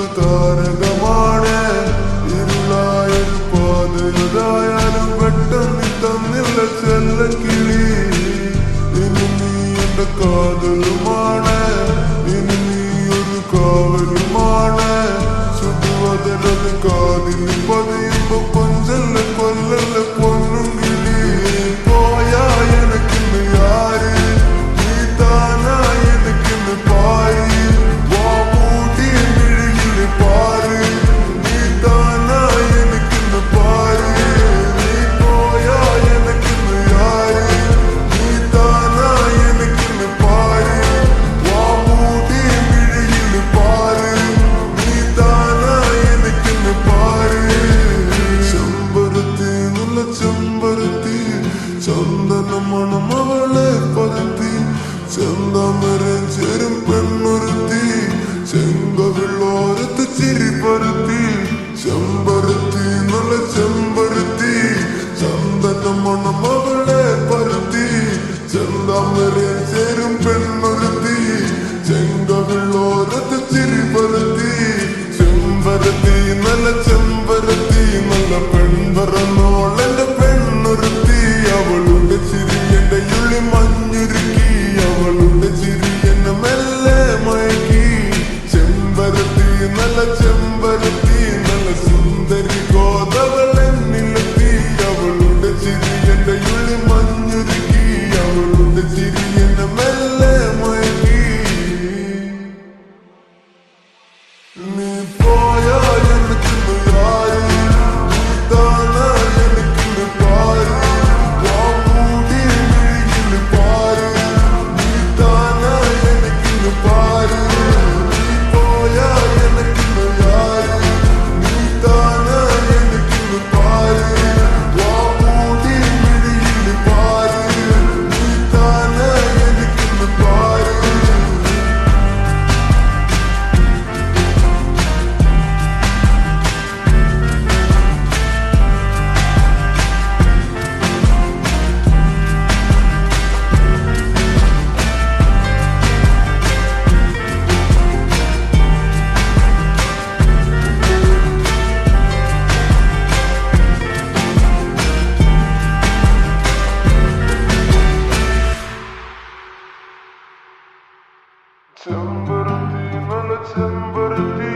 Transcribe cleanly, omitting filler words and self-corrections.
ഒരു താരകമാണ്. ഇരുളായൊരു പാതയതായാലും പെട്ടെന്ന് തന്നില്ല ചെല്ലക്കിളി. ഇനി നീ എന്റെ കാതലുമാണ്, ഇനി നീ ഒരു കാവലുമാണ്. ചുടുവതലത് കാതിൽ പതിയുമ്പോ കൊഞ്ചല്ല കൊല്ലല്ല പൊന്നും കിളി. പോയാ എനക്കിന്ന് യാര്, നീ താനാ എനക്കിന്ന് പാര്. വാമൂടിയ മിഴിയില് പാര്, നീ താനാ എനക്കിന്ന് പാര്. നീ പോയാ എനക്കിന്ന് യാര്, നീ താനാ എനക്കിന്ന് പാര്. വാമൂടിയ മിഴിയില് പാര്, നീ താനാ എനക്കിന്ന് പാര്. ചെമ്പരത്തി നല്ല ചെമ്പരത്തി, ചന്ദന മണം അവളെ പരത്തി. ചെന്താമരം ചേരും പെണ്ണൊരുത്തി, ചെങ്കവിളോരത്ത് ചിരി പരത്തി. ചെമ്പരത്തി നല്ല ചെമ്പരത്തി, ചന്ദന മണം അവളെ പരത്തി. ചെന്താമരം ചേരും പെണ്ണൊരുത്തി, ചെങ്കവിളോരത്ത് ചിരി പരത്തി. ചെമ്പരത്തി നല്ല ചെമ്പരത്തി, നല്ല പെൺപറന്നോളെന്റെ പെണ്ണൊരുത്തി. അവളുടെ ചിരി എന്റെ ഉള്ളി മഞ്ഞുരുക്കി, അവളുടെ ചിരി എന്നെ മെല്ലെ മയക്കി. ചെമ്പരത്തി നല്ല ചെമ്പരത്തി, നല്ല സുന്ദരി ഗോതവളെന്നിലെത്തി. അവളുടെ ചിരി എന്റെ ഉള്ളി മഞ്ഞുരുക്കി, അവളുടെ ചിരി എന്നെ മെല്ലെ മയക്കി. നീ പോയാ എനിക്കിന്ന് യാര്, നീ താനാ എനിക്കിന്ന് പാര്. വാമൂടിയ മിഴിയില് പാര്, നീ താനാ എനിക്കിന്ന് പാര്. നീ പോയാ എനിക്കിന്ന് യാര്, നീ താനാ എനിക്കിന്ന് പാര്. വാമൂടിയ മിഴിയില് പാര്, നീ താനാ എനിക്കിന്ന് പാര്. ചെമ്പരത്തി നല്ല ചെമ്പരത്തി.